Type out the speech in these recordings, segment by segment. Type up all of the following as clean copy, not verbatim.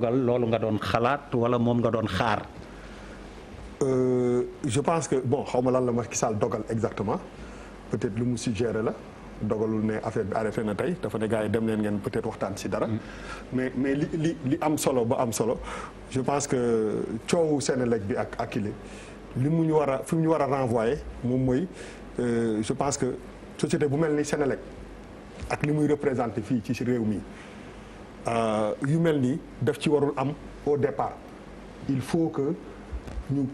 loolu nga doon xalaat wala moom nga doon xaar. Je pense que bon xaw ma lan la Macky Sall dogal exactement peut-être lu mu suggéré la dogalul ne affaire bi arrêté na tey dafa ne gars yi dem leen ngeen peut-être waxtaan ci dara. mais li am solo ba am solo je pense que coowu Senelec bi ak Akilee li mu ñu war a fi mu ñu war a renvoyer moom mooy je pense que société bu mel ni Senelec ak li muy représenté fii ci réew mi yu mel nii daf ci warul am au départ il faut que ñu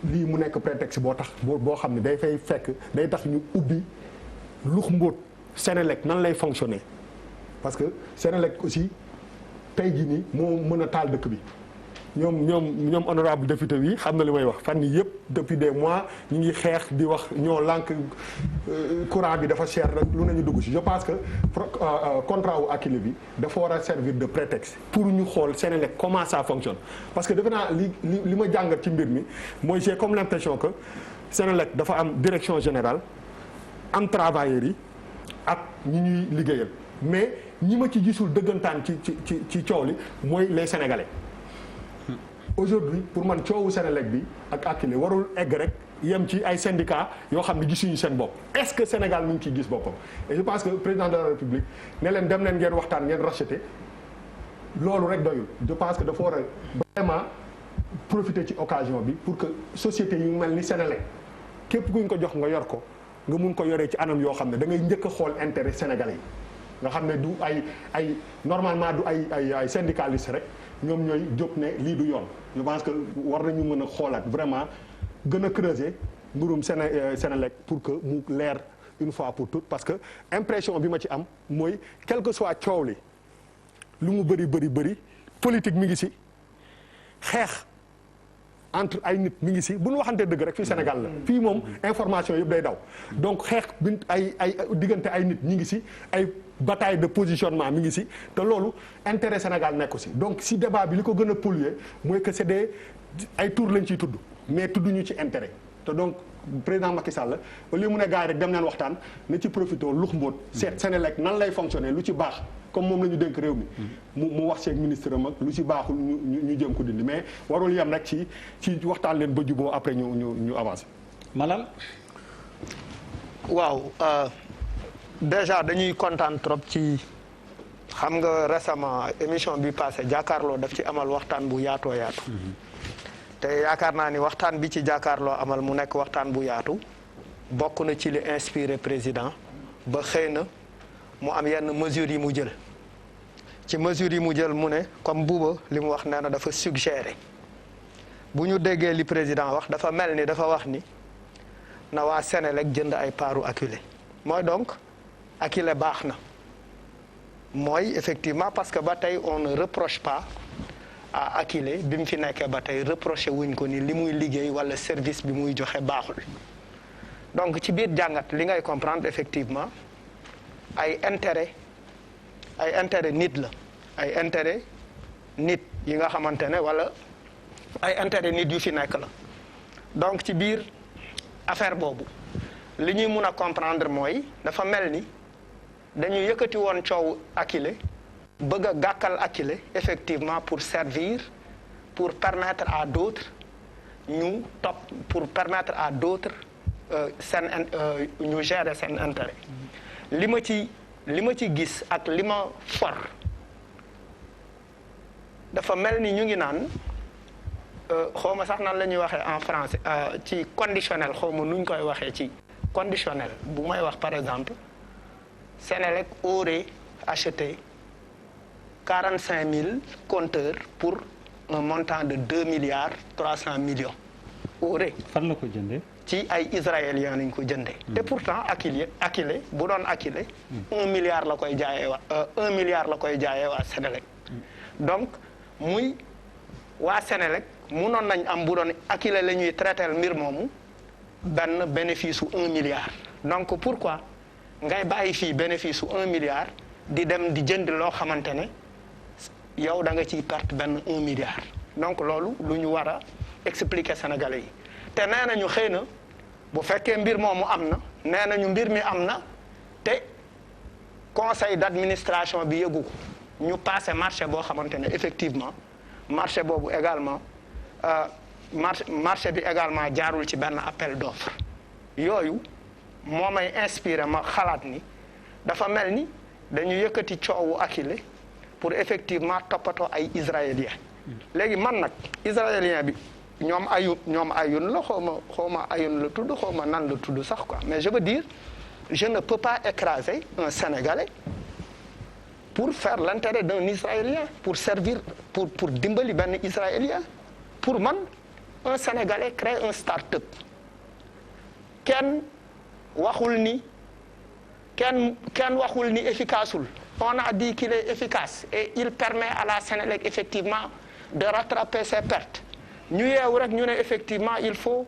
lii mu nekk prétexte boo xam ne day fay fekk day tax ñu ubbi lux mbóot Senelec nan lay fonctionner parce que Senelec aussi tey jii nii moo mën a taal dëkk bi ñoom honorable député bi xam na li may wax fan yii yëpp depuis des mois ñu ngi xeex di wax ñoo lànk courant bi dafa cher rek lu nañu dugg ci je pense que contrat wu Akilee bi dafa war a servir de prétexte pour ñu xool Senelec comment ça fonctionne parce que defe naa li ma jàngat ci mbir mi mooy j'ai comme l'impression que Senelec dafa am direction générale am travailleurs yi ak ñi ñuy liggéeyal mais ñi ma ci gisul dëggantaan ci coow li mooy les Sénégalais aujourd'hui pour man coowu Senelec bi ak Akilee warul egg rek yem ci ay syndicats yoo xam ne gisuñu seen bopp est-ce que Sénégal mu ngi ciy gis boppam et je pense que président de la République ne leen dem leen ngeen waxtaan ngeen racheter loolu rek doyul je pense que dafa war a vraiment profiter ci occasion bi pour que société yu mel ni Senelec képp kuñ ko jox nga yor ko nga mun ko yoree ci anam yoo xam ne da ngay njëkk a xool intérêt sénégalais yi nga xam ne du ay normalement du ay syndicalistes rek ñoom ñooy jóg ne lii du yoon je pense que war nañu mën a xoolaat vraiment gën a creuser mbirum Senelec pour que mu leer une fois pour toutes parce que impression bi ma ci am mooy quel que soit coow li lu mu bëri politique mi ngi ci xeex entre ay nit mi ngi ci bu ñu waxantee dëgg rek fii Sénégal la fii moom information yëpp day daw donc xeex bi ay diggante ay nit ñi ngi ci ay bataille de positionnement mi ngi ci te loolu intérêt Sénégal nekku ci donc si débat bi li ko gën a polluer mooy que c'est ay tour lañ ciy tudd mais tudduñu ci intérêt te donc président Macky Sall au lieu mu ne gars yi rek dem leen waxtaan na ci profité lux mbóot seet Senelec nan lay fonctionner lu ci baax comme moom la ñu dénk réew mi mu wax ci ak ministre am ak lu ci baaxul ñu jëm ko dindi mais warul yem rek ci waxtaan leen ba juboo après ñu avancer. Malal. waaw déjà dañuy kontaan trop ci xam nga récemment émission bi passé jàkkaarloo daf ci amal waxtaan bu yaatoo yaatu. te yaakaar naa ni waxtaan bi ci jàkkaarloo amal mu nekk waxtaan bu yaatu bokk na ci li inspiré président ba xëy na mu am yenn mesures yi mu jël ci mesures yi mu jël mu ne comme buuba li mu wax nee na dafa suggéré bu ñu déggee li président wax dafa mel ni dafa wax ni na waa Senelec jënd ay paaru Akilee mooy donc Akilee baax na mooy effectivement parce que ba tey on ne reproche pas à Akilee bi mu fi nekkee ba tey reproché wuñ ko ni li muy liggéey wala service bi muy joxe baaxul donc ci biir jàngat li ngay comprendre effectivement ay intérêt nit la ay intérêt nit yi nga xamante ne wala ay intérêt nit yu fi nekk la donc ci biir affaire boobu li ñuy mun a comprendre mooy dafa mel ni dañu yëkkati woon coow Akilee bëgg a gàkkal Akilee effectivement pour servir pour permettre à d'autres ñu topp pour permettre à d'autres ñu gérer seen intérêt li ma ci gis ak li ma for dafa mel ni ñu ngi naan xaw ma sax nan la ñuy waxee en français ci conditionnel xaw ma nu ñu koy waxee ci conditionnel bu may wax par exemple Senelec aurait acheté 45 000 compteurs pour un montant de 2 milliards 300 millions aurait. fan la ko jëndee. ci ay israéliens lañ ko jëndee. te pourtant Akilee bu doon Akilee. 1 milliard la koy jaayee waa Senelec. donc muy waa Senelec munoon nañ am bu doon Akilee la ñuy traité mbir moomu benn bénéfice su 1 milliard. donc pourquoi ngay bàyyi fii bénéfice su 1 milliard di dem di jënd loo xamante ne yow da nga ciy perte benn 1 milliard. donc loolu lu ñu war a expliquer Sénégalais yi te nee nañu xëy na. bu fekkee mbir moomu am na nee nañu mbir mi am na te conseil d'administration bi yëgu ko ñu passé marché boo xamante ne effectivement marché boobu également marché bi également jaarul ci benn appel d'offre yooyu moo may inspiré ma xalaat ni dafa mel ni dañu yëkkati coowu Akilee pour effectivement toppatoo ay israéliens léegi man nag israélien bi ñoom ayun la xaw ma ayun la tudd xaw ma nan la tudd sax quoi mais je veux dire je ne peux pas écraser un Sénégalais pour faire l'intérêt d'un Israélien pour servir pour dimbali benn Israélien pour man un Sénégalais crée un start-up kenn waxul ni efficaceul on a dit qu'il est efficace et il permet à la Sénélec effectivement de rattraper ses pertes ñu yeewu rek ñu ne effectivement il faut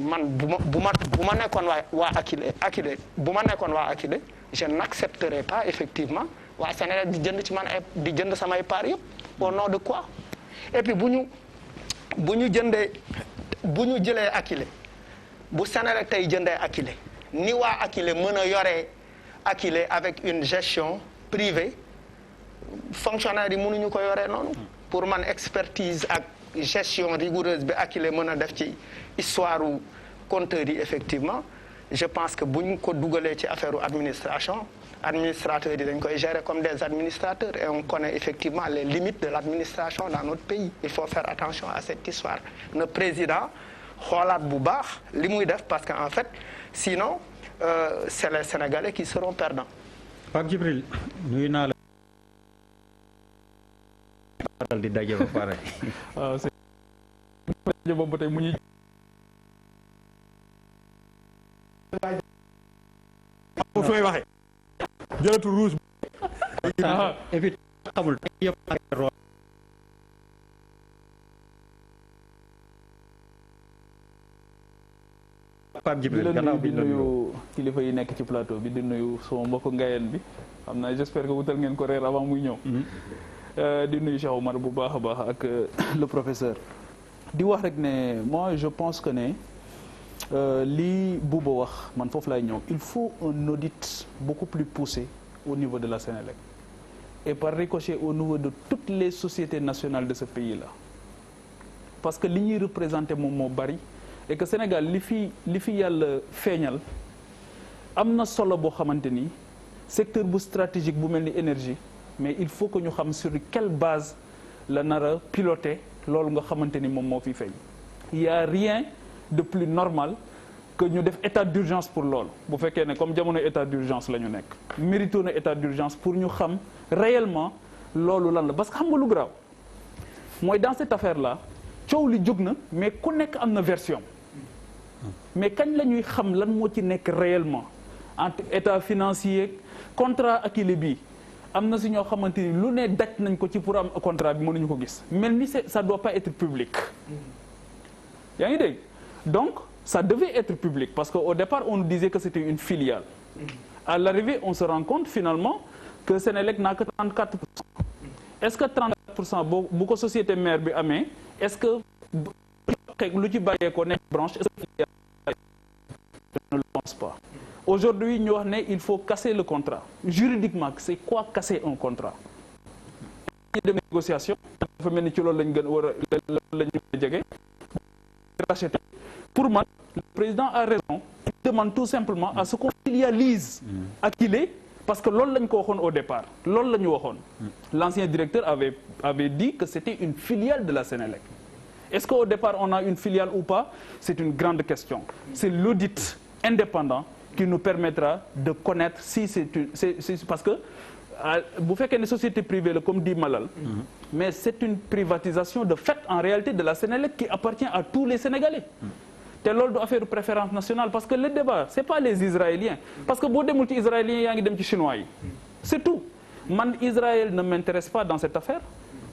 man bu ma nekkoon waa Akilee bu ma nekkoon waa Akilee je n'accepterai pas effectivement waa Sénélec di jënd ci man di jënd samay part yëpp au nom de quoi et puis bu ñu jëlee Akilee bu Sénélec tey jëndee Akilee ni waa Akilee mën a yoree Akilee avec une gestion privée fonctionnaire yi mënuñu ko yoree noonu pour man expertise ak gestion rigoureuse bi Akilee mën a def ci histoire u compteurs yi effectivement je pense que bu ñu ko dugalee ci affaire administration administrateurs yi dañ koy gérer comme des administrateurs et on connaît effectivement les limites de l'administration dans notre pays il faut faire attention à cette histoire le président xoolaat bu baax li muy def parce que en fait sinon c'est les Sénégalais qui seront perdants. Pape Djibril nuyu naa la. faral di daje ba pare. waaw c'est daje boobu ba tey mu ñuy. foofu may waxee. jëlatu rouge. évite xamul yëpp Pape Djibril gannaaw bi di nuyu kilifa yi nekk ci plateau bi di nuyu sama mbokk ngayeen bi xam naa j'espère que wutal ngeen ko reer avant muy ñëw. di nuyu Cheikh Omar bu baax a baax ak le professeur. di wax rek ne moi je pense que ne lii Bouba wax man foofu lay ñëw il faut un audit beaucoup plus poussé au niveau de la Sénélec et par ricochet au niveau de toutes les sociétés nationales de ce pays-là parce que li ñuy représenté moom moo bari. et que Sénégal li fi yàlla feeñal am na solo boo xamante ni secteur bu stratégique bu mel ni énergie mais il faut que ñu xam sur quelle base la nar a piloter loolu nga xamante ni moom moo fi feeñ. il y a rien de plus normal que ñu def état d'urgence pour loolu bu fekkee ne comme jamono état d'urgence la ñu nekk mérito na état d'urgence pour ñu xam réellement loolu lan la parce que xam nga lu grave mooy dans cette affaire là coow li jóg na mais ku nekk am na version. mais kañ la ñuy xam lan moo ci nekk réellement entre état financier contrat Akilee bi am na si ñoo xamante ni lu ne daj nañ ko ci pour am contrat bi mënuñu ko gis mel ni ça doit pas être public. yaa ngi dégg donc ça devait être public parce que au départ on nous disait que c'était une filiale. à l'arrivée on se rend compte finalement que Sénélec n'a que 34%. est-ce que 34% bu ko société mère bi amee est-ce que lu ci bàyyeekoo nekk branche est-ce que je ne le pense pas. aujourd'hui ñu wax ne il faut casser le contrat juridiquement c'est quoi casser un contrat. de négociation dafa mel ni ci loolu lañ gën war a la ñu jege racheter pour man le président a raison il demande tout simplement à ce qu'on filialise Akilee parce que loolu lañ ko waxoon au départ loolu la ñu waxoon l'ancien directeur avait dit que c'était une filiale de la Sénélec. Est-ce qu'au départ on a une filiale ou pas? C'est une grande question. C'est l'audit indépendant qui nous permettra de connaître si c'est parce que bu fekkee ne société privée la comme dit Malal mais c'est une privatisation de fait en réalité de la Sénélec qui appartient à tous les Sénégalais. te loolu du affaire préférence nationale parce que le débat c'est pas les Israéliens parce que boo demul ci Israéliens yaa ngi dem ci Chinois yi c'est tout. man Israël ne m'intéresse pas dans cette affaire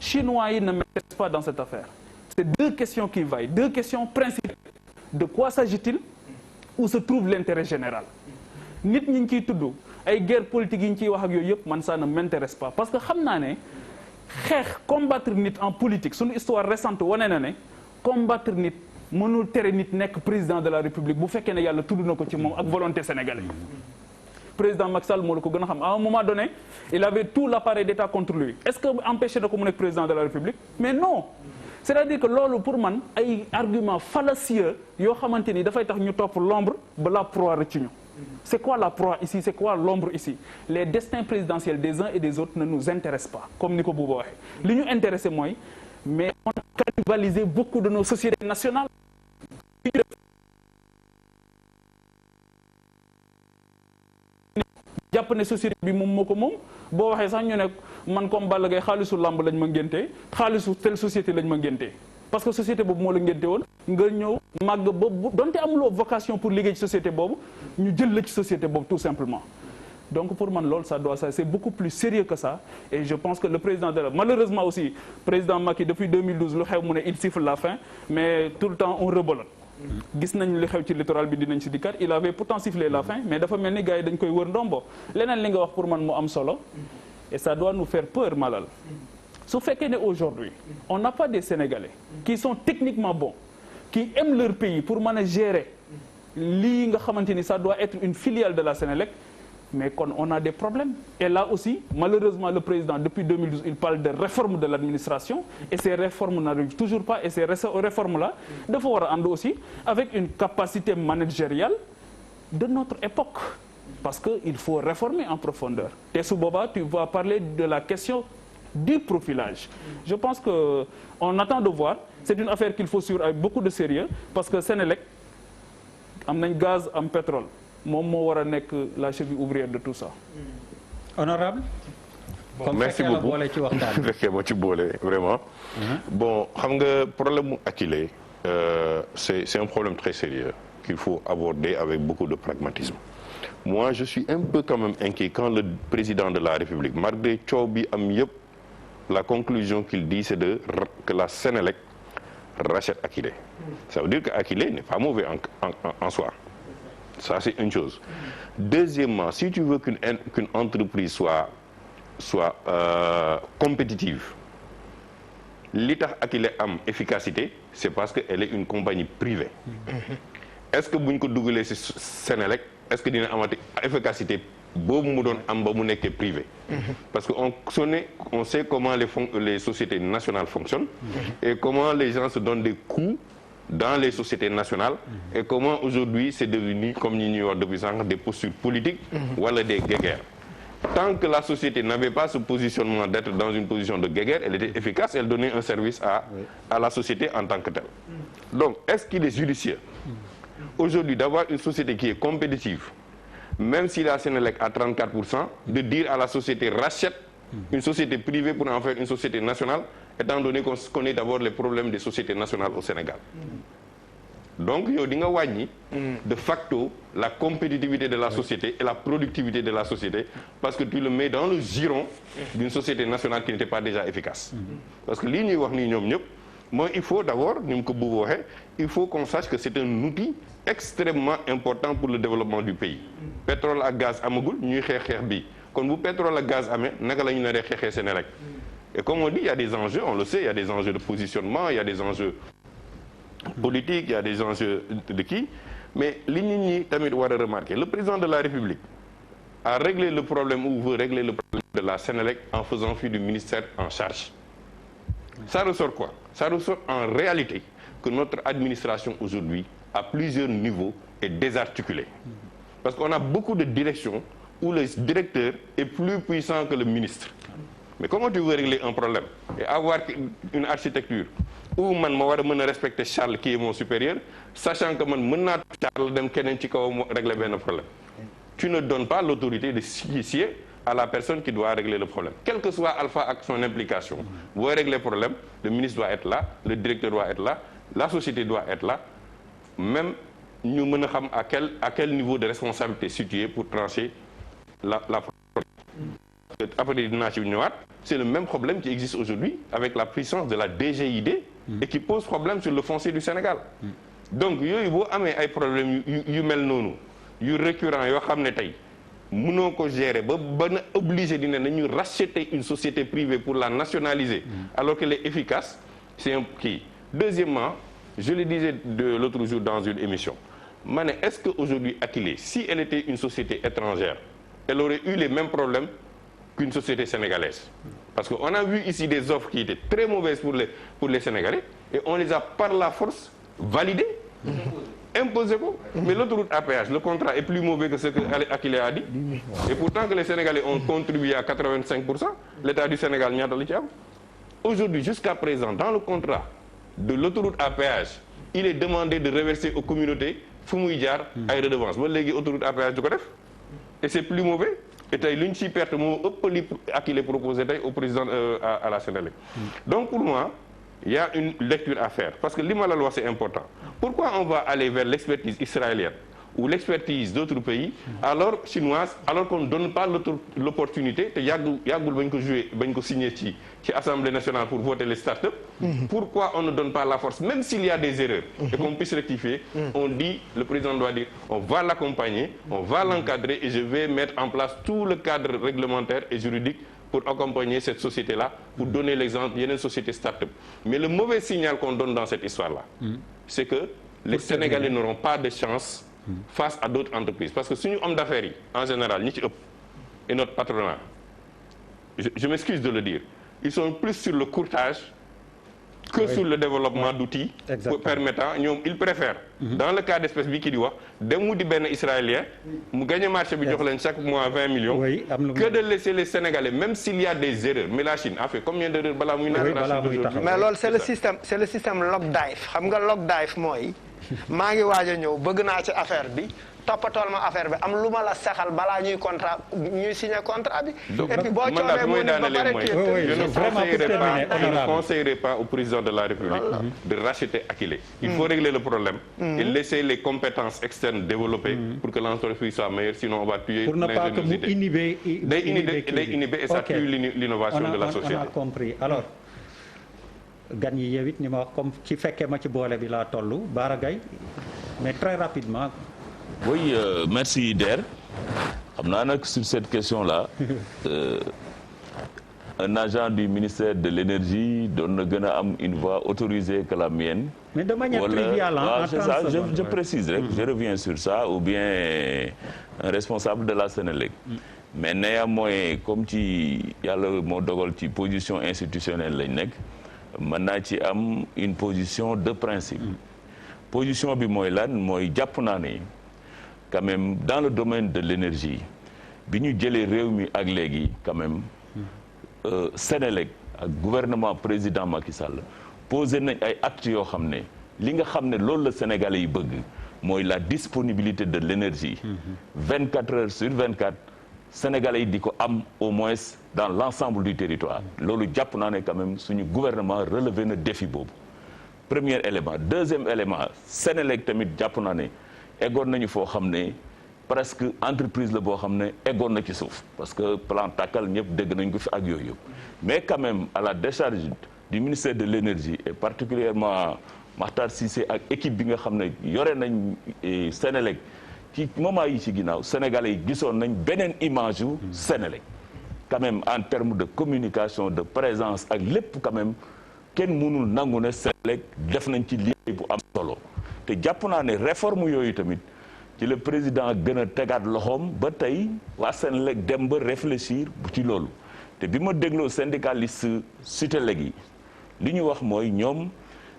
Chinois yi ne m'intéressent pas dans cette affaire. C'est deux questions qui vaillent, deux questions principales. De quoi s'agit-il? Où se trouve l'intérêt général? nit ñi ñu ciy tudd ay guerre politique yi ñu ciy wax ak yooyu yëpp man ça ne m'intéresse pas parce que xam naa ne xeex combattre nit en politique suñu histoire récente wane na ne combattre nit mënul tere nit nekk président de la République bu fekkee ne yàlla tudd na ko ci moom ak volonté sénégalaise. président Macky Sall moo la ko gën a xam à un moment donné il avait tout l'appareil d'État contre lui est-ce que empêché na ko mu nekk président de la République mais non c'est-à-dire que loolu pour man ay argument fallacieux yoo xamante ni dafay tax ñu topp l'ombre ba la proie rëcc ñu c'est quoi la proie ici c'est quoi l'ombre ici les destins présidentiels des uns et des autres ne nous intéressent pas comme ni ko Bouba waxee li ñu intéressé mooy mais on a cannibalisé beaucoup de nos sociétés nationales jàpp ne société bi moom moo ko moom boo waxee sax ñu ne man comme Balla Gaye xaalisu làmb lañ ma ngéntee xaalisu telle société lañ ma ngéntee parce que société boobu moo la ngénte woon nga ñëw màgg ba donte amuloo vocation pour liggéey ci société boobu ñu jël la ci société boobu tout simplement donc pour man loolu ça c'est beaucoup plus sérieux que ça et je pense que le président de la malheureusement aussi président Macky depuis 2012 lu xew mu ne il siffle la fin mais tout le temps on rebelote gis nañ li xew ci littoral bi dinañ si dikkat il avait pourtant sifflé la fin mais dafa mel ni gars yi dañ koy wër ndombo leneen li nga wax pour man mu am solo et ça doit nous faire peur Malal su fekkee ne aujourd'hui on n'a pas des Sénégalais qui sont techniquement bons qui aiment leur pays pour mën a gérer lii nga xamante ni ça doit être une filiale de la Sénélec mais kon on a des problèmes et là aussi malheureusement le président depuis 2012 il parle de réforme de l'administration et ces réformes n'arrivent toujours pas et ces réformes là dafa war a ànd aussi avec une capacité managériale de notre époque parce que il faut réformer en profondeur te su boobaa tu vas parler de la question du profilage je pense que on attend de voir c'est une affaire qu'il faut suivre avec beaucoup de sérieux parce que Sénélec am nañ gaz am pétrole moom moo war a nekk la cheville ouvrière de tout ça. honorable comme merci beaucoup boole ci waxtaan bi fekkee ma ci boole vraiment. bon xam nga problème mu Akilee c'est un problème très sérieux qu'il faut aborder avec beaucoup de pragmatisme. Moi je suis un peu quand même inquiet quand le président de la République malgré coow bi am yëpp la conclusion qu'il dit c'est que la Sénélec rachète Akilee. Ça veut dire que Akilee n'est pas mauvais en soi. Ça c'est une chose. Deuxièmement, si tu veux qu'une entreprise soit compétitive, li tax Akilee am efficacité, c'est parce que elle est une compagnie privée. Est-ce que buñ ko dugalee ci Sénélec, est-ce que dina amati efficacité boobu mu doon am ba mu nekkee privé? Parce que on sait comment les sociétés nationales fonctionnent et comment les gens se donnent des coups dans les sociétés nationales et comment aujourd'hui c'est devenu comme ñi ñuy wax depuis sànq des postures politiques wala des guéguerres. Tant que la société n'avait pas ce positionnement d'être dans une position de guéguerre, elle était efficace, elle donnait un service à la société en tant que telle. Donc est-ce qu'il est judicieux aujourd'hui d'avoir une société qui est compétitive, même si la Sénélec a 34%, de dire à la société rachète une société privée pour en faire une société nationale, étant donné qu'on connaît d'abord les problèmes des sociétés nationales au Sénégal. Donc yow di nga wàññi de facto la compétitivité de la société et la productivité de la société parce que tu le mets dans le giron d'une société nationale qui n'était pas déjà efficace. Parce que lii ñuy wax nii ñoom ñëpp mooy il faut d'abord ni mu ko bëgg waxee il faut qu'on sache que c'est un outil extrêmement important pour le développement du pays. Pétrole ak gaz amagul ñuy xeex bi kon bu pétrole ak gaz amee naka la ñu naree xeexee Sénélec. Et comme on dit, il y a des enjeux, on le sait, il y a des enjeux de positionnement, il y a des enjeux politiques, il y a des enjeux de qui. Mais li nit ñi tamit war a remarquer, le président de la République a réglé le problème ou veut régler le problème de la Sénélec en faisant fi du ministère en charge. Ça ressort quoi? Ça ressort en réalité que notre administration aujourd'hui, à plusieurs niveaux, est désarticulée. Parce qu'on a beaucoup de directions où le directeur est plus puissant que le ministre. Mais comment tu veux régler un problème et avoir une architecture où man ma war a mën a respecter Charles qui est mon supérieur, sachant que man mën naa Charles dem keneen ci kaw régler benn problème. Tu ne donnes pas l'autorité de siéger à la personne qui doit régler le problème. Quel que soit Alpha ak son implication, booy régler problème, le ministre doit être là, le directeur doit être là, la société doit être là, même ñu mën a xam à quel niveau de responsabilité situé pour trancher la après dinaa ci ñëwaat c'est le même problème qui existe aujourd'hui avec la puissance de la DGID et qui pose problème sur le foncier du Sénégal. Donc yooyu boo amee ay problèmes yu mel noonu yu récurrent yoo xam ne tey mënoo ko gérer ba na obligé dina nañu racheter une société privée pour la nationaliser alors qu'elle est efficace, c'est un kii. Deuxièmement, je le disais l'autre jour dans une émission, ma ne est-ce que aujourd'hui Akilee, si elle était une société étrangère elle aurait eu les mêmes problèmes qu'une société sénégalaise. Parce qu'on a vu ici des offres qui étaient très mauvaises pour les Sénégalais et on les a par la force validées. Imposé ko. Mais l'autoroute à péage, le contrat est plus mauvais que ce que Akilee a dit. Et pourtant que les Sénégalais ont contribué à 85%, l'État du Sénégal ñaata la ci am. Aujourd'hui, jusqu'à présent, dans le contrat de l'autoroute à péage, il est demandé de reverser aux communautés fu muy jaar ay redevances. Ba léegi autoroute à péage du ko def. Et c'est plus mauvais. Et tey lu ñu ciy perte moo ëpp li Akilee proposé tey au président à la Sénélec. Donc pour moi, il y a une lecture à faire parce que li ma la wax c'est important. Pourquoi on va aller vers l'expertise israélienne ou l'expertise d'autres pays alors chinoise alors qu'on ne donne pas l'opportunité te yàggul bañ ko signer ci Assemblée nationale pour voter les start-up. Pourquoi on ne donne pas la force même s'il y a des erreurs et qu'on puisse rectifier. On dit, le président doit dire on va l'accompagner, on va l'encadrer et je vais mettre en place tout le cadre réglementaire et juridique pour accompagner cette société-là, pour donner l'exemple yeneen société start-up. Mais le mauvais signal qu'on donne dans cette histoire-là, c'est que les Sénégalais n'auront pas de chance face à d'autres entreprises. Parce que suñu homme d'affaires yi, en général, ñi ci ëpp, et notre patronat, je m'excuse de le dire, ils sont plus sur le courtage que sur le développement d'outils permettant ñoom ils préfèrent dans le cas d'espèce bi kii di wax dem wuti benn israélien mu gagné marché bi jox leen chaque mois 20 millions que de laisser les Sénégalais même s'il y a des erreurs. Mais la Chine a fait combien d'erreurs balaa muy naan mais loolu c'est le système lockdive. Xam nga lockdive mooy maa ngi waaj a ñëw bëgg naa ci affaire bi toppatool ma affaire bi am lu ma la saxal balaa ñuy signer contrat bi. et puis boo coobee mu ne ba pare je ne conseillerais pas au président de la République de racheter Akilee. Il faut régler le problème et laisser les compétences externes développer pour que l'entreprise soit meilleure, sinon on va tuer l'ingéniosité. Day inhiber et ça tue l'innovation de la société. On a compris. Alors gan yi yow it ni ma wax comme ci fekkee ma ci boole bi laa tollu Bara Gaye mais très rapidement. Oui, merci Der. xam naa nag sur cette question-là un agent du ministère de l'énergie doon na gën a am une voix autorisée que la mienne. Mais de manière triviale, en c'est ça, je précise rek, je reviens sur ça, ou bien un responsable de la Sénélec. Mais néanmoins comme ci yàlla moo dogal ci position institutionnelle lañ nekk mën naa ci am une position de principe. Position bi mooy lan mooy jàpp naa ne quand même dans le domaine de l'énergie bi ñu jëlee réew mi ak léegi quand même Sénélec ak gouvernement président Macky Sall posé nañ ay actes yoo xam ne li nga xam ne loolu la Sénégalais yi bëgg mooy la disponibilité de l'énergie 24 heures sur 24 Sénégalais yi di ko am au moins dans l'ensemble du territoire loolu jàpp naa ne quand même suñu gouvernement relevé na défi boobu premier élément. Deuxième élément Sénélec tamit jàpp naa ne eggoon nañu foo xam ne presque entreprise la boo xam ne eggoon na ci suuf parce que plan tàkkal ñëpp dégg nañ ko fi ak yooyu yëpp mais quand même à la décharge du ministère de l'énergie et particulièrement Makhtar Cissé ak équipe bi nga xam ne yore nañ Sénélec ci moment yi ci ginnaaw Sénégalais yi gisoon nañ beneen image yu Sénélec quand même en termes de communication de présence ak lépp quand même kenn mënul nangu ne Sénélec def nañ ci liggéey bu am solo te jàpp naa ne réforme yooyu tamit ci le président gën a tegaat loxoom ba tey waa Sénélec dem ba réfléchir ci loolu te bi ma dégloo syndicaliste Sutelec yi li ñu wax mooy ñoom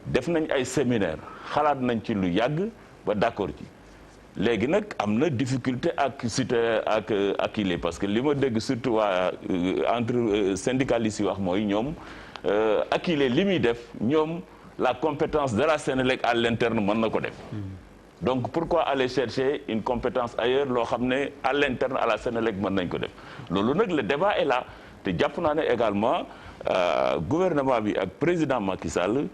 def nañ ay séminaire xalaat nañ ci lu yàgg ba d'accord ci léegi nag am na difficulté ak Akilee parce que li ma dégg surtout waa entre syndicalistes yi wax mooy ñoom Akilee li muy def ñoom la compétence de la Sénélec à l'interne mën na ko def donc pourquoi aller chercher une compétence ailleurs loo xam ne à l'interne à la Sénélec mën nañ ko def loolu nag le débat est là te jàpp naa ne également gouvernement bi ak président Macky Sall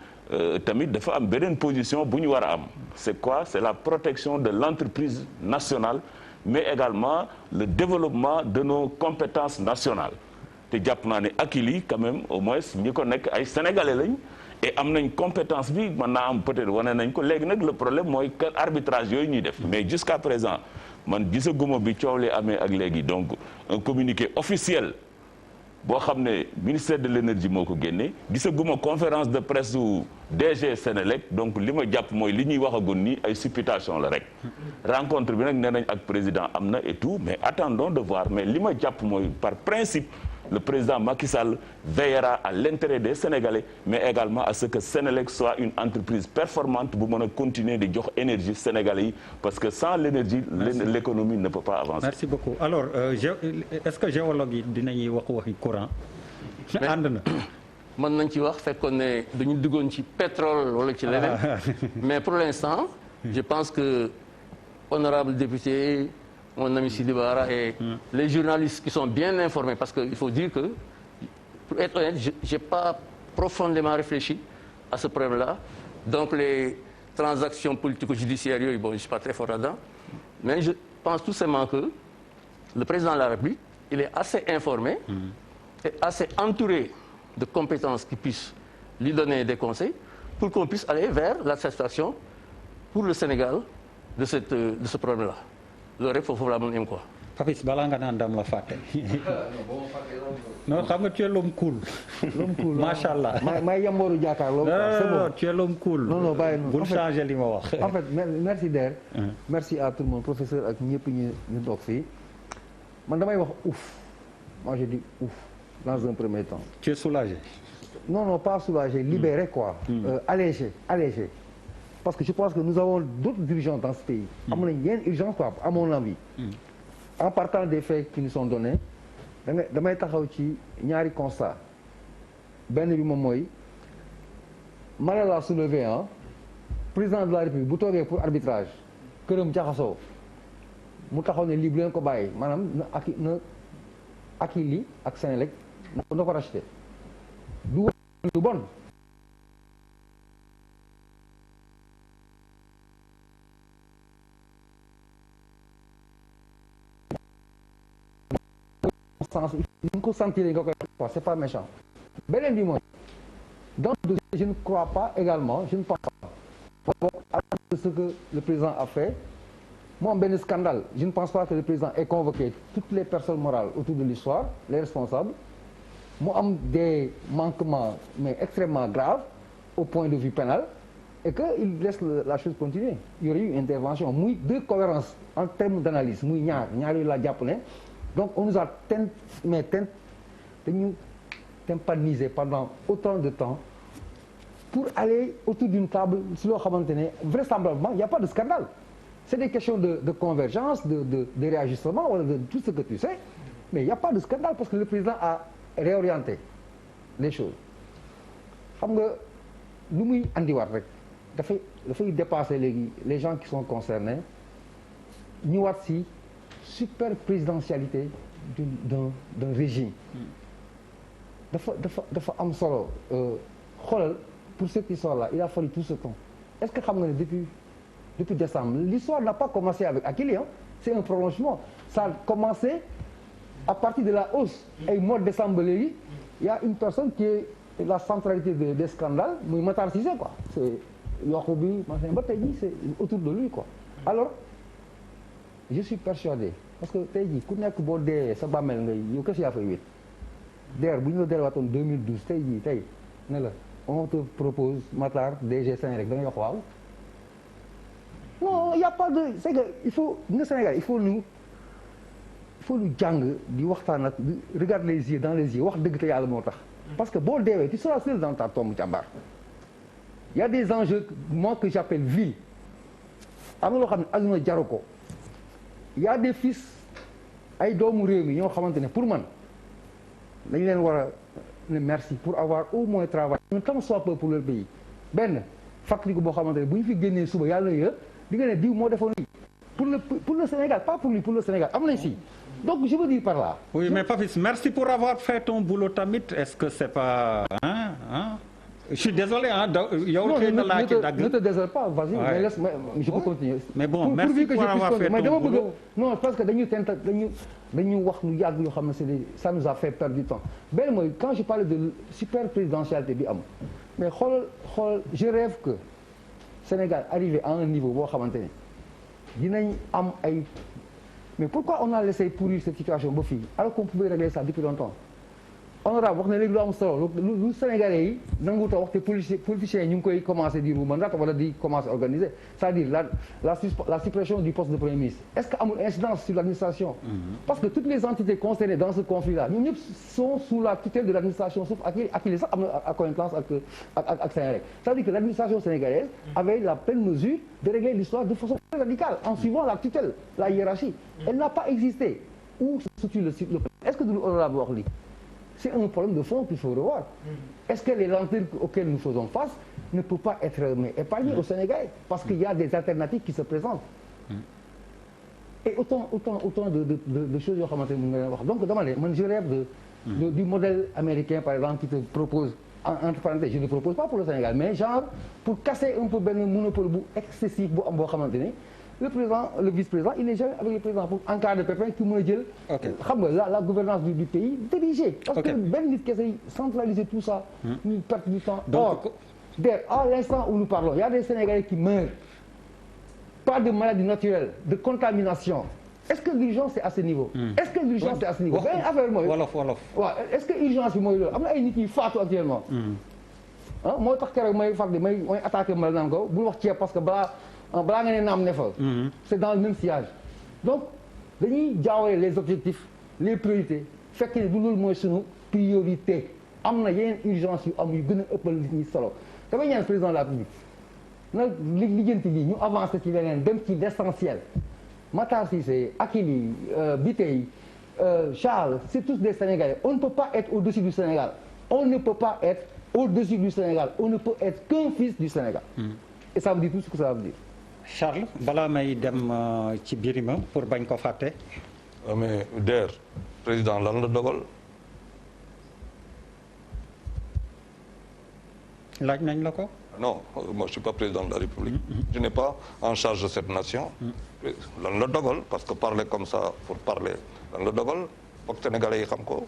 tamit dafa am beneen position bu ñu war a am c'est quoi c'est la protection de l'entreprise nationale mais également le développement de nos compétences nationales te jàpp naa ne Akilee quand même au moins ñi ko nekk ay sénégalais lañ et am nañ compétence bi mën naa am peut-être wane nañ ko léegi nag le problème mooy que arbitrage yooyu ñuy def mais jusqu'à présent man gisaguma bi coow li amee ak léegi donc un communiqué officiel boo xam ne ministère de l'énergie moo ko génnee gisaguma conférence de presse su DG Sénélec donc li ma jàpp mooy li ñuy waxagun ni ay supputation la rek rencontre bi nag nee nañ ak président am na et tout mais attendons de voir mais li ma jàpp mooy par principe le président Macky Sall veillera à l'intérêt des Sénégalais mais également à ce que Sénélec soit une entreprise performante bu mën a continuer di jox énergie Sénégalais yi parce que sans l'énergie l'économie ne peut pas avancer. Merci beaucoup alors est-ce que géologue yi dinañuy waxi courant. ànd na. mën nañ ci wax fekkoon ne dañu duggoon ci pétrole wala ci leneen mais pour l'instant je pense que honorable député mon ami Sidi Bara et les journalistes qui sont bien informés parce que il faut dire que pour être honnête j'ai pas profondément réfléchi à ce problème-là donc les transactions politico-judiciaires yooyu bon je suis pas très fort là-dedans mais je pense tout simplement que le président de la République il est assez informé et assez entouré de compétences qui puissent lui donner des conseils pour qu'on puisse aller vers la satisfaction pour le Sénégal de ce problème-là loolu rek foofu laa mën a yem quoi. Papis balaa nga naan dam la fàtte. non xam nga tu es l'homme cool. l'homme cool macha allah. maa yambooru jàkkaarloo. c'est bon tu es l'homme cool. non bàyyi bul changer li ma wax. en fait merci Der. merci à tout le monde professeur ak ñëpp ñu toog fii man damay wax ouf moi je dis ouf dans un premier temps. tu es soulagé. non pas soulagé libéré quoi. allégé. Parce que je pense que nous avons d'autres dirigeants dans ce pays. am nañ yenn urgence quoi à mon avis. En partant des faits qui nous sont donnés damay taxaw ci ñaari constat benn bi moom mooy mala la soulevé président de la République bu toogee pour arbitrage këram jaxasoo mu taxaw ne lii bu leen ko bàyyi maanaam na Akilee ak Senelec na ko racheté du bon. sens ñu ko sentir nga koy wax c'est pas méchant beneen bi mooy dans le dossier je ne crois pas également je ne pense pas à ce que le président a fait mu am benn scandale je ne pense pas que le président ait convoqué toutes les personnes morales autour de l'histoire les responsables mu am des manquements mais extrêmement graves au point de vue pénal et que il laisse la chose continuer il y aurait eu une intervention muy de cohérence en termes d'analyse muy ñaar yooyu laa jàpp ne donc on nous a dañu tympanisé pendant autant de temps pour aller autour d'une table si loo xamante ne vraisemblablement il n'y a pas de scandale c'est des questions de convergence de réajustement wala de tout ce que tu sais mais il n'y a pas de scandale parce que le président a réorienté les choses xam nga lu muy andiwaat rek dafay dépasser léegi les gens qui sont concernés ñëwaat si super présidentialité d'un régime dafa am solo xoolal pour ceux qui sont là il a fallu tout ce temps est-ce que xam nga ne depuis décembre l'histoire n'a pas commencé avec Akilee c'est un prolongement ça a commencé à partir de la hausse ay mois de décembre léegi il y a une personne qui est la centralité des scandales muy Matar Cissé quoi c'est yokku bi machin ba tey jii c'est autour de lui quoi alors je suis persuadé parce que tey jii ku nekk boo dee sa bàmmeel ngay yow kese yaa fay wét der bu ñu la delluwaatoon 2012 tey jii tey ne la on te propose Matar DG Senelec da nga wax waaw non il y a pas de c'est que il faut nga Sénégal il faut ñu jàng di waxtaan ak regarde les yeux dans les yeux wax dëgg te yàlla moo tax parce que boo deewee tu seras seul dans ta tombe jàmbaar il y a des enjeux moi que j'appelle vils am na loo xam ne aduna jaru ko il y a des fils ay doomu réew mi ñoo xamante ne pour man dañ leen war a ne merci pour avoir au moins travaillé un tant soit peu pour leur pays benn fàttaliku boo xamante ne bu ñu fi génnee suba yàlla na di nga ne diw moo defoon lii pour le Sénégal pas pour lui pour le Sénégal am nañ si donc je veux dire par là. oui mais Papis merci pour avoir fait ton boulot tamit est-ce que c'est pas je suis désolé yow xëy na laa ci dagg ne te désole pas vas-y mais laisse je peux continuer. mais bon merci pour avoir fait ton boulot non parce que dañu wax lu yàgg yoo xam ne ça nous a fait perdre du temps benn mooy quand je parlais de super présidentialité bi am mais xool je rêve que Sénégal arrivé à un niveau boo xamante ne dinañ am ay mais pourquoi on a laissé pourrir cette situation ba fii alors qu'on pouvait régler ça depuis longtemps honorable wax na léegi lu am solo lu Sénégalais yi nanguut a wax te politiciens yi ñu ngi koy commencé di ruumandaat wala di commencé organiser c'est-à-dire la suppression du poste de premier ministre est-ce que amul incidence sur l'administration parce que toutes les entités concernées dans ce conflit-là ñoom ñëpp sont sous la tutelle de l'administration sauf Akilee sax am na accointance ak Sénélec c'est-à-dire que l'administration sénégalaise avait la pleine mesure de régler l'histoire de façon très radicale en suivant la tutelle la hiérarchie elle n'a pas existé où se situe le est-ce que du lu honorable wax lii c'est un problème de fond qu'il faut revoir. Est-ce que les lenteurs auxquelles nous faisons face ne peuvent pas être épargnées au Sénégal parce qu'il y a des alternatives qui se présentent. Et autant de choses yoo xamante ne mu ngi leen wax donc dama ne man je rêve du modèle américain par exemple qui te propose entre parenthèses je ne propose pas pour le Sénégal mais genre pour casser un peu benn monopole bu excessif bu am boo xamante ne le vice-président il est jamais avec le président pour en cas de pépin ki mën a jël. xam nga la gouvernance du pays dirigée. parce que benn nit kese centraliser tout ça. ñu perte du temps. Or à l'instant où nous parlons il y a des Sénégalais qui meurent pas de maladie naturelle de contamination. Est-ce que l'urgence c'est à ce niveau. Est-ce que l'urgence c'est à ce niveau. benn affaire mooy wolof. waaw est-ce que urgence bi mooy loolu am na ay nit yi faatu actuellement. ah moo tax keroog may attaqué ma naan ko bul wax ceeb parce que balaa nga ne naam ne fa. c'est dans le même sillage. donc dañuy jaawale les objectifs les priorités fekk ne du loolu mooy sunu priorité am na yeneen urgence yu am yu gën a ëppal nit ñi solo damay ñaan président de la République na lijjanti bi ñu avancé ci leneen dem ci l'essentiel. Matar Cissé, Akilee, Biteye, Charles, c'est tous des Sénégalais. On ne peut pas être au-dessus du Sénégal. On ne peut pas être au-dessus du Sénégal. On ne peut être qu'un fils du Sénégal. Et ça veut dire tout ce que ça veut dire. Charles balaa may dem ci Birima pour bañ ko fàtte. mais Der président lan la dogal. laaj nañ la ko. non moi je suis pas président de la République. Je n'ai pas en charge de cette nation. lan la dogal parce que parler comme ça pour parler lan la dogal foog Sénégalais yi xam ko.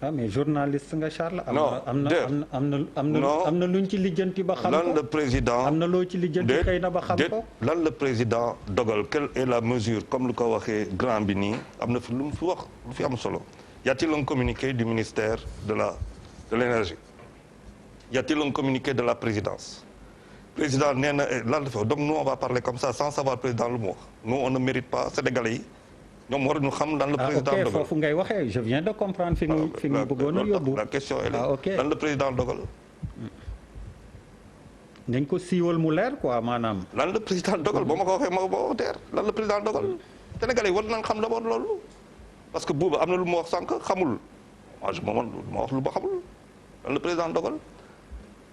ah mais journaliste nga Charles. non am na luñ ci lijjanti ba xam ko. lan le président am na loo ci lijjanti xëy na ba xam ko. lan le président dogal quelle est la mesure comme lu ko waxee grand bi nii am na fi lu mu fi wax lu fi am solo. Y a-t-il un communiqué du ministère de l'énergie. Y a-t-il un communiqué de la présidence. président nee na lan la fa donc nous on va parler comme ça sans savoir président lu mu wax nous on ne mérite pas Sénégalais yi ñoom waruñu xam lan le président dogal. foofu ngay waxee je viens de comprendre fi nga bëggoon a yóbbu. la question est là lan le président dogal. nañ ko siiwal mu leer quoi maanaam. lan le président dogal boo ma ko waxee ma boo teer lan le président dogal. Sénégalais yi war nañ xam d'abord loolu. parce que buuba am na lu ma wax sànq xamul moi je ma wax lu ma xamul lan le président dogal.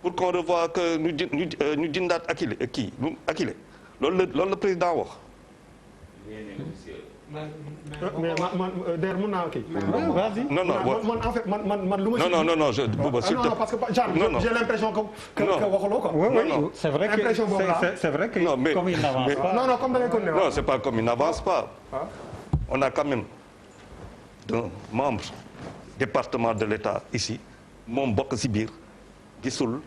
pour qu'on revoie que ñu dindaat Akilee loolu la président wax. mais man Der mën naa kii. non man en fait man lu ma. non je Bouba s'il te plaît. parce que j'ai l'impression que waxuloo quoi. oui c'est vrai que non mais comme il n'avance pas. non comme da ngay continuer. non c'est pas comme il n'avance pas. on a quand même un membre département de l'État ici moom bokk ci biir. gisul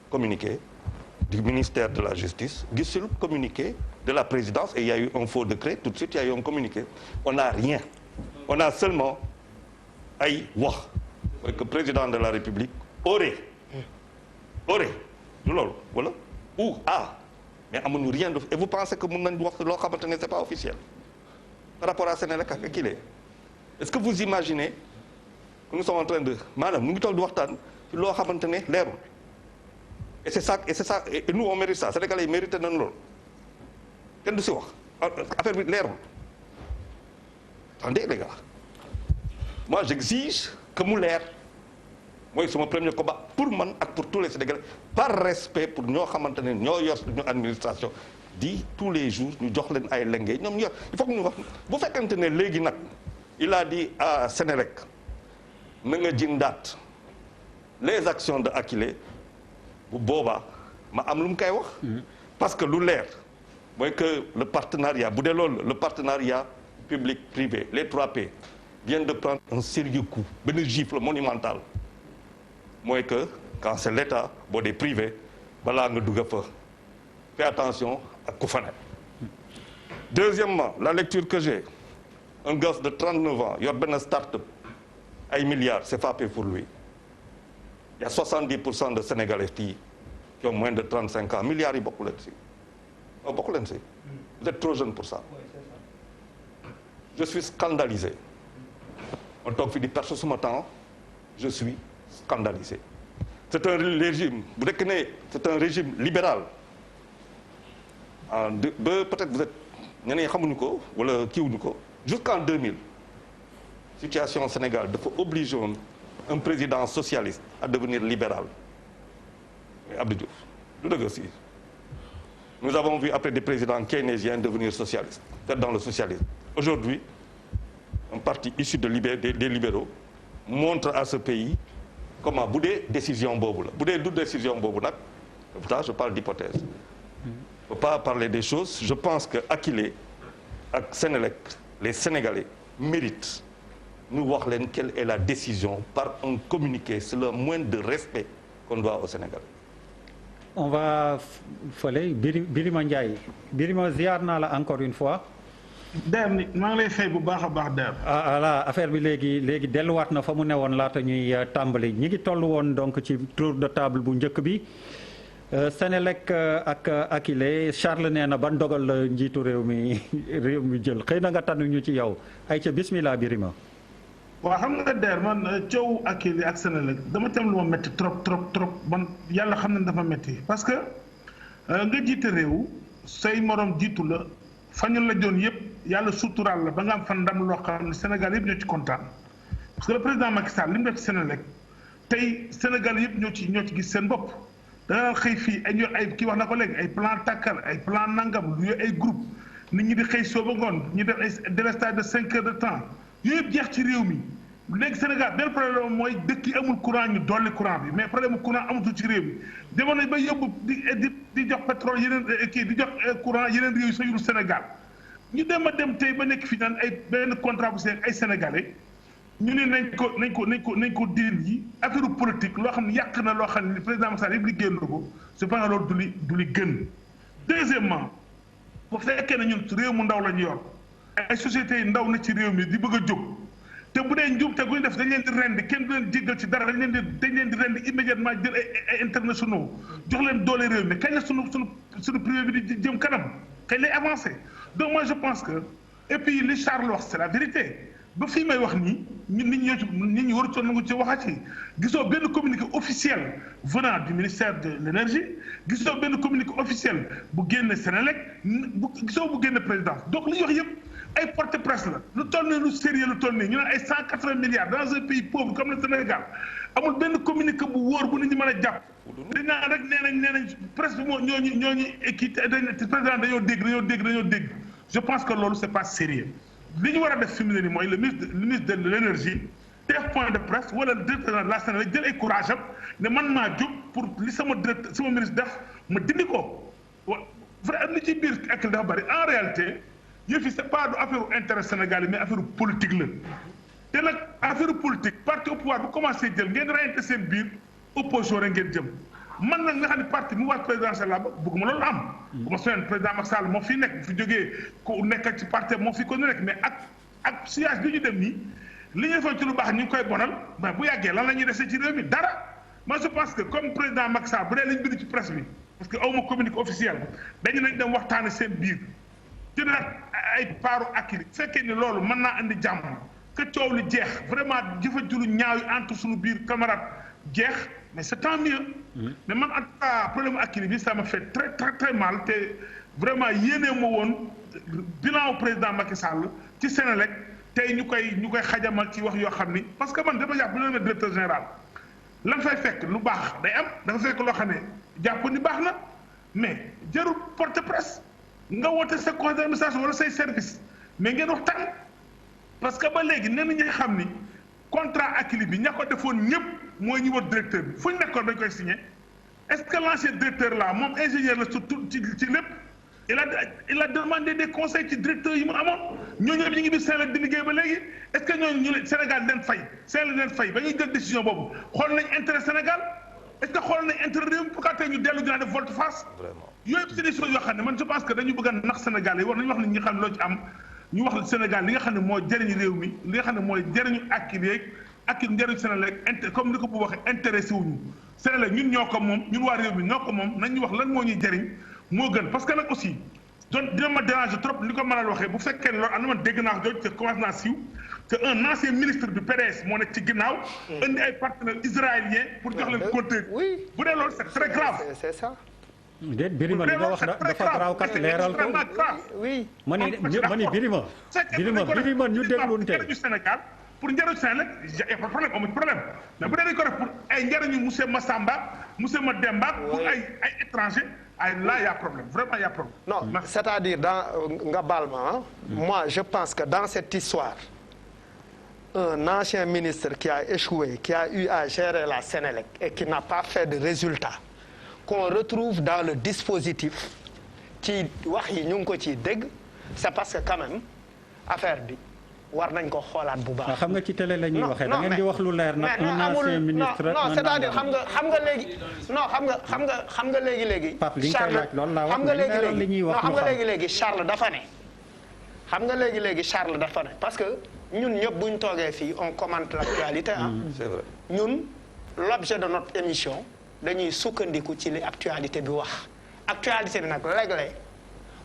communiqué du ministère de la Justice gisul communiqué de la présidence et il y a eu un faux décret tout de suite il y a eu un communiqué on n'a rien on a seulement ay wax mooy que président de la République aurait du loolu wala ou mais amuñu rien de et vous pensez que mën nañ wax loo xamante ne c'est pas officiel par rapport à Sénélec ak Akilee est-ce que vous imaginez que nous sommes en train de maanaam ñu ngi toog di waxtaan ci loo xamante ne leerul et c'est ça et nous on mérite ça Sénégalais yi mérité nañ loolu kenn du si wax affaire bi leerul attendez les gars moi j'exige que mu leer mooy sama premier combat pour man ak pour tous les Sénégalais par respect pour ñoo xamante ne ñoo yor suñu administration di tous les jours ñu jox leen ay lenge ñoom yor il faut que ñu wax bu fekkante ne léegi nag il a dit à Sénélec na nga jindaat les actions de Akilee bu boobaa ma am lu mu koy wax. parce que lu leer mooy que le partenariat bu dee loolu le partenariat public privé les 3P viennent de prendre un sérieux coup benn gifle monumental mooy que quand c'est l'État boo dee privé balaa nga dugg fa fais attention ak ku fa ne. Deuxièmement la lecture que j'ai un gosse de 39 ans yor benn start-up ay milliards c'est frappé pour lui. Il y a 70% de Sénégalais qui ont moins de 35 ans milliards yi bokku leen si bokku leen si. Vous êtes trop jeune pour ça. Je suis scandalisé. On toog fi di perdre suma temps je suis scandalisé. C'est un régime bu nekk ne c'est un régime libéral ba peut-être vous êtes ñeneen xamuñu ko wala kiiwuñu ko jusqu'en 2000 situation Sénégal dafa obligé woon un président socialiste à devenir libéral mais Abdou Diouf lu dëgg aussi nous avons vu après des présidents keynésiens devenir socialistes peut-être dans le socialisme aujourd'hui un parti issu de des libéraux montre à ce pays comment bu dee décision boobu la bu dee du décision boobu nag pourtant je parle d'hypothèse faut pas parler des choses je pense que Akilee ak Sénélec les Sénégalais méritent ñu wax leen quelle est la décision par un communiqué c'est le moindre de respect qu'on doit au Sénégal. On va fële Birima Ndiaye Birima ziar naa la encore une fois. Der ni maa ngi lay fay bu baax a baax Der. Voilà affaire bi léegi delluwaat na fa mu ne woon laata ñuy tàmbali ñi ngi toll woon donc ci tour de table bu njëkk bi Sénélec ak Akilee Charles nee na ban dogal la njiitu réew mi jël xëy na nga tànn ñu ci yow ay ca bismillah Birima. waaw xam nga Der man coow Akilee ak Sénélec dama tam lu ma métti trop man yàlla xam ne dafa métti parce que nga jiite réew say morom jiitu la. fañul la joon yëpp yàlla suturaal la ba nga am fan ndam loo xam ne Sénégal yëpp ñoo ci kontaan parce que le président Macky Sall li mu def ci Sénélec tey Sénégal yëpp ñoo ci gis seen bopp da nga daan xëy fii ay ñor ay kii wax na ko léegi ay plan tàkkal ay plan nangam lu ay groupe nit ñi di xëy sooba ngoon ñu def ay délestage de 5 heures de temps yooyu yëpp jeex ci réew mi léegi Sénégal benn problème mooy dëkk yi amul courant ñu dolli courant bi mais problème courant amatul ci réew mi demoon nañ ba yóbbu di jox pétrole yeneen kii di jox courant yeneen réew yi sa yuru Sénégal ñu dem tey ba nekk fi naan ay benn contrat bu seeg ay sénégalais ñu ne nañ ko diir yi affaire politique loo xam ne yàq na loo xam ne président Macky Sall yëpp liggéey na ko je pense que loolu du li gën. Deuxièmement bu fekkee ne ñun réew mu ndaw la ñu yor ay sociétés yi ndaw na ci réew mi di bëgg a jóg. te bu dee njuum te gu ñu def dañ leen di rendi kenn du leen jéggal ci dara dañ leen di rendi immédiatement jël ay internationaux jox leen doole réew mi kañ la sunu privé bi di jëm kanam kañ lay avancé donc moi je pense que et puis li Charles wax c'est la vérité ba fii may wax nii nit ñi waru coon nangu ci waxati gisoo benn communiqué officiel venant du ministère de l'énergie gisoo benn communiqué officiel bu génne Sénélec gisoo bu génne présidence donc li ñu wax yëpp ay porte presse la lu toll nii lu sérieux lu toll nii ñu naan ay 180 milliards dans un pays pauvre comme le Sénégal amul benn communiqué bu wóor bu nit ñi mën a jàpp. dañ naan rek nee nañ presse bi moo ñooñu kii président dañoo dégg je pense que loolu c'est pas sérieux li ñu war a def fi mu ne nii mooy le ministre de l'énergie def point de presse wala le directeur de la Sénélec jël ay courage am ne man maa jóg pour li sama ministre def ma dindi ko vrai li ci biir ak dafa bari en réalité. yëf yi c'est pas du affaire intérêt sénégalais mais affaire politique la te nag affaire politique parti au pouvoir bu commencé jël ngeen reyante seen biir opposition rek ngeen jëm man nag nga xam ne parti mu waat présidentiel la bëgguma loolu am bu ma soñoon président Macky Sall moo fi nekk bu fi jógee ku nekk ci parti moo fi ko nekk mais ak siège bi ñu dem nii li ñuy defoon ci lu baax ñu ngi koy bonal mais bu yàggee lan la ñuy dese ci réew mi dara moi je pense que comme président Macky Sall bu dee lañ bind ci presse bi parce que awma communiqué officiel dañu nañ dem waxtaane seen biir jëlaat ay paaru Akilee fekkee ni loolu mën naa andi jàmm que coow li jeex vraiment jëfandilu ñaaw yi entre suñu biir camarade jeex mais c'est tant mieux. mais man en tout cas problème Akilee bi ça m'a fait très mal te vraiment yéenee ma woon bilan président Macky Sall ci Sénélec tey ñu koy xajamal ci wax yoo xam ni parce que man dama jàpp bu ñu nee directeur général lan fay fekk lu baax day am dafa fekk loo xam ne jàpp ni baax na mais jarul porte presse. nga woote sa conseil d'administration wala say service mais ngeen waxtaan parce que ba léegi nee na ñi xam ni contrat Akilee bi ña ko defoon ñëpp mooy ñu war directeur bi fu ñu nekkoon dañ koy signé est-ce que l'ancien directeur là moom ingénieur la surtout ci lépp il a demandé des conseils ci directeur yi mu amoon ñooñu ñëpp ñu ngi biir Sénégal di liggéey ba léegi est-ce que ñooñu ñu Sénégal leen fay Sénégal leen fay ba ñuy jël décision boobu xool nañ intérêt Sénégal est-ce que xool nañ intérêt réew mi pourquoi tey ñu dellu dinaa def volte-face yooyu c'est des choses yoo xam ne man je pense que dañu bëgg a nax Sénégal yi war nañu wax ni ñi xam ne loo ci am ñu wax Sénégal li nga xam ne mooy jëriñu réew mi li nga xam ne mooy jëriñu Akilee ak njëriñ Senelec comme ni ko bu waxee intéressé wuñu Senelec ñun ñoo ko moom ñun waa réew mi ñoo ko moom nañ ñu wax lan moo ñuy jëriñ moo gën parce que nag aussi donc dina ma déranger trop ni ko mënal waxee bu fekkee ne loolu am na man dégg naa jooju te commencé naa siiw que un ancien ministre du PDS moo nekk ci ginnaaw indi ay partenaires israéliens pour jox leen compteur bu dee loolu c'est très grave. C'est ça. déet Birima li nga wax dafa garaaw kat leeral ko oui. ma ni Birima ñu dégluwul tey njëriñu Sénégal pour njëriñu Sénégal y a pas de problème amuñu problème mais bu dee dañu ko def pour ay njëriñu monsieur Massamba monsieur Mademba pour ay étrangers ay là y a problème vraiment y a problème. Non, c'est-à-dire dans nga baal ma moi je pense que dans cette histoire un ancien ministre qui a échoué qui a eu à gérer la Sénélec et qui n'a pas fait de résultat qu'on retrouve dans le dispositif ci wax yi ñu ngi ko ciy dégg c'est parce que quand même affaire bi war nañ ko xoolaat bu baax. xam nga ci télé la ñuy waxee da ngeen di wax lu leer nag. un ancien ministre non c'est-à-dire xam nga léegi non xam nga léegi. Pape li nga koy laaj loolu laa wax xam nga léegi léegi Charles dafa ne. xam nga léegi Charles dafa ne parce que ñun ñëpp bu ñu toogee fii on commente l'actualité ah. C'est vrai. ñun l'objet de notre émission dañuy sukkandiku ci li actualité bi wax actualité bi nag léeg-léeg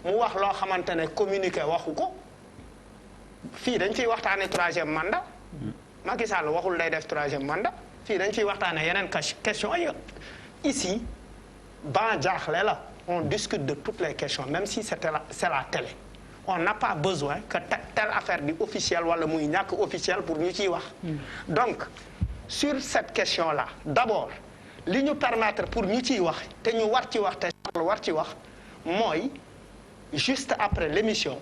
mu wax loo xamante ne communiqué waxu ko fii dañ fiy waxtaanee troisième mandat. Macky Sall waxul day def troisième mandat fii dañ fiy waxtaanee yeneen question yi ici ban jaaxle la on discute de toutes les questions même si c'est la télé. On n'a pas besoin que telle affaire di officielle wala muy ñàkk officiel pour ñu ciy wax. Donc sur cette question-là d'abord li ñu permettre pour ñu ciy wax te ñu war ci wax te Charles war ci wax mooy juste après l'émission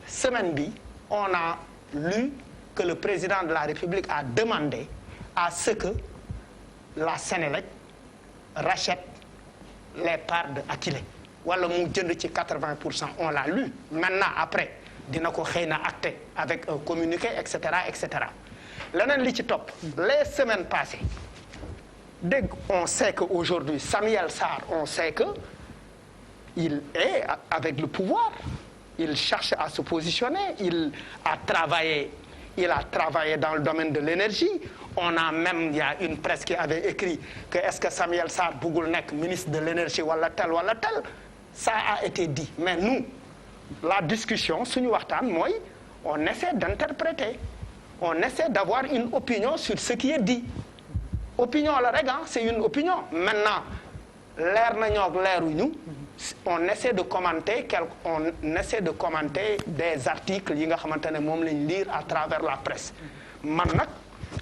semaine bi on a lu que le président de la République a demandé à ce que la Sénélec rachète les parts de Akilee. wala mu jënd ci 80% on l'a lu maintenant après dina ko xëy na acté avec un communiqué et cetera et cetera leneen li ci topp les semaines passées dégg on sait que aujourd'hui Samuel Sarr on sait que il est avec le pouvoir il cherche à se positionner il a travaillé dans le domaine de l'énergie on a même il y a une presse qui avait écrit que est-ce que Samuel Sarr bëggul nekk ministre de l'énergie wala tel ça a été dit mais nous la discussion suñu waxtaan mooy on essaie d'interpréter on essaie d'avoir une opinion sur ce qui est dit opinion la rek c'est une opinion maintenant leer na ñoo leeruñu on essaie de commenter des articles yi nga xamante ne moom lañ lire à travers la presse man nag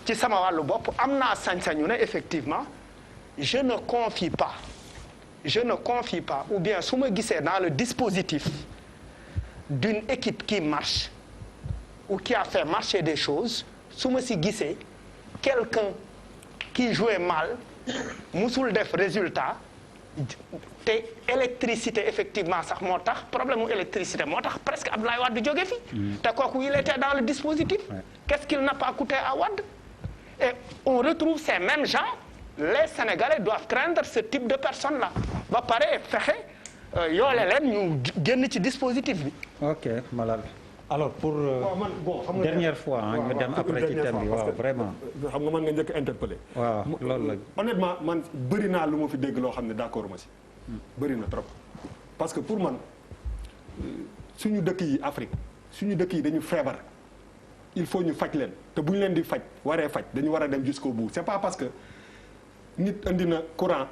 ci sama wàllu bopp am naa sañ-sañu ne effectivement je ne confie pas ou bien su ma gisee dans le dispositif d'une équipe qui marche ou qui a fait marcher des choses su ma si gisee quelqu'un qui jouait mal musul def résultat te électricité effectivement sax moo tax problème mu électricité moo tax presque Abdoulaye Wade jóge fi te kooku il était dans le dispositif qu'est-ce qu'il n'a pas coûté à Wade et on retrouve ces mêmes gens les Sénégalais doivent craindre ce type de personnes là ba pare fexe yoole leen ñu génn ci dispositif bi. ok Malal alors pour dernière fois ñu dem après ci thème bi waaw vraiment. xam nga man nga njëkk interpellé. waaw loolu la. honnêtement man bëri naa lu ma fi dégg loo xam ne d'accord ma si. bëri na trop parce que pour man suñu dëkk yi Afrique suñu dëkk yi dañu feebar il faut ñu faj leen te bu ñu leen di faj waree faj dañu war a dem jusqu'au bout c'est pas parce que nit indi na courant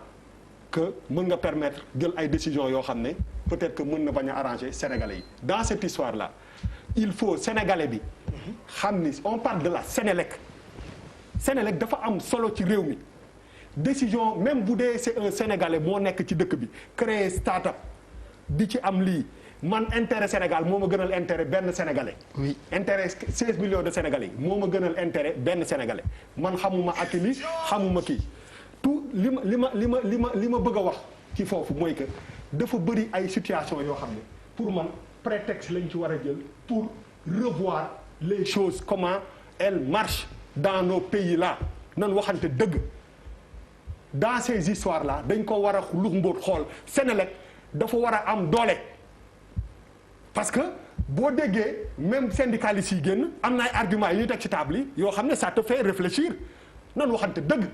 que mën nga permettre jël ay décisions yoo xam ne peut-être que mën na bañ a arranger Sénégalais yi dans cette histoire là il faut Sénégalais bi xam ni on parle de la Sénélec dafa am solo ci réew mi décision même bu dee c'est un Sénégalais moo nekk ci dëkk bi créer start-up di ci am lii man intérêt Sénégal moo ma gënal intérêt benn Sénégalais. oui intérêt 16 millions de Sénégalais moo ma gënal intérêt benn Sénégalais man xamuma Akilee xamuma kii. tout li ma bëgg a wax ci foofu mooy que dafa bëri ay situation yoo xam ne pour man prétexte lañ ci war a jël pour revoir les choses comment elles marchent dans nos pays là nan waxante dëgg dans ces histoires là dañ ko war a lux mbóot xool Sénélec dafa war a am doole parce que boo déggee même syndicalistes yi génn am na ay arguments yi ñuy teg ci table yi yoo xam ne ça te fait réfléchir nan waxante dëgg.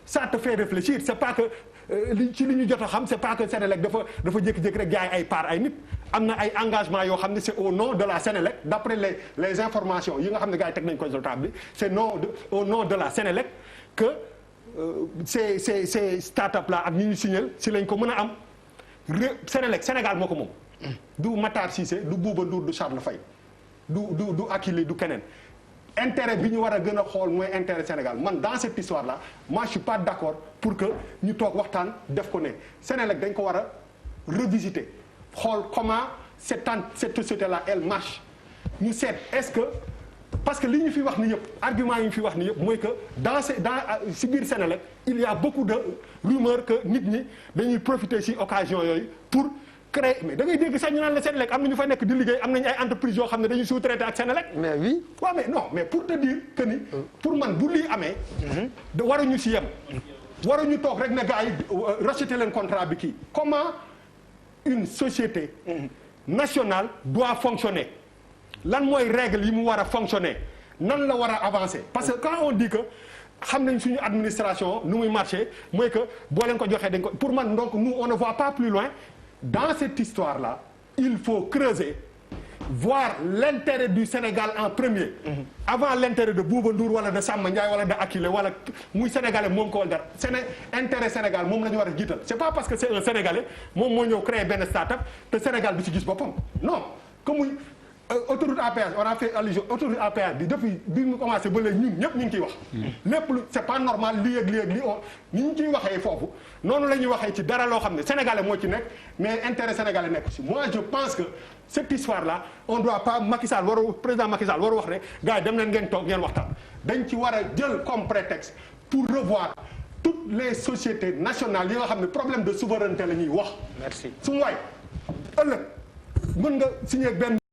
ça te fait réfléchir c'est pas que li ñu jot a xam c'est pas que Sénélec dafa jékki-jékki rek jaay ay part ay nit am na ay engagements yoo xam ne c'est au nom de la Sénélec d'après les informations yi nga xam ne gars yi teg nañ ko sur table bi c'est au nom de la Sénélec que ces start-up là ak ñi ñu signal si lañ ko mën a am Sénélec Sénégal moo ko moom. du Matar Cissé du Bouba Ndour du Charles Faye du Akile du keneen. intérêt bi ñu war a gën a xool mooy intérêt Sénégal man dans cette histoire là moi je suis pas d'accord pour que ñu toog waxtaan def ko ne Sénélec dañ ko war a revisiter xool comment cette société là elle marche ñu seet est-ce que parce que li ñu fi wax ni yëpp argument yi ñu fi wax ni yëpp mooy que si biir Sénélec il y a beaucoup de rumeurs que nit ñi dañuy profiter ci occasion yooyu pour créer mais da ngay dégg sax ñu naan la Sénélec am na ñu fa nekk di liggéey am nañu ay entreprises yoo xam ne dañuy sous-traiter ak Sénélec. mais oui. waaw mais non mais pour te dire que ni. pour man bu lii amee. waruñu si yem. waruñu toog rek ne gars yi racheter leen contrat bi kii. comment une société. nationale doit fonctionner. lan mooy règle yi mu war a fonctionner nan la war a avancer parce que quand on dit que xam nañ suñu administration nu muy marché mooy que boo leen ko joxee dañ ko pour man donc nous on ne voit pas plus loin. Dans cette histoire-là, il faut creuser, voir l'intérêt du Sénégal en premier. Avant l'intérêt de Bouba Ndour wala de Samba Ndiaye wala de Akile wala muy sénégalais moom ko wala dara intérêt Sénégal moom la ñu war a jiital. C'est pas parce que c'est un sénégalais moom moo ñëw créer benn start-up te Sénégal bi ci gis boppam non comme muy autoroute à péage on a fait allusion autoroute à péage bi depuis bi mu commencé ba léegi ñun ñëpp ñu ngi ciy wax. lépp lu c'est pas normal lii ak lii ni ñu ciy waxee foofu noonu la ñuy waxee ci dara loo xam ne sénégalais moo ci nekk mais intérêt sénégalais nekk ci moi je pense que cette histoire là on doit pas président Macky Sall waru wax ne gars yi dem leen ngeen toog ngeen waxtaan dañ ci war a jël comme prétexte pour revoir toutes les sociétés nationales yi nga xam ne problème de souveraineté la ñuy wax. merci su ma waay ëllëg mën nga signer benn.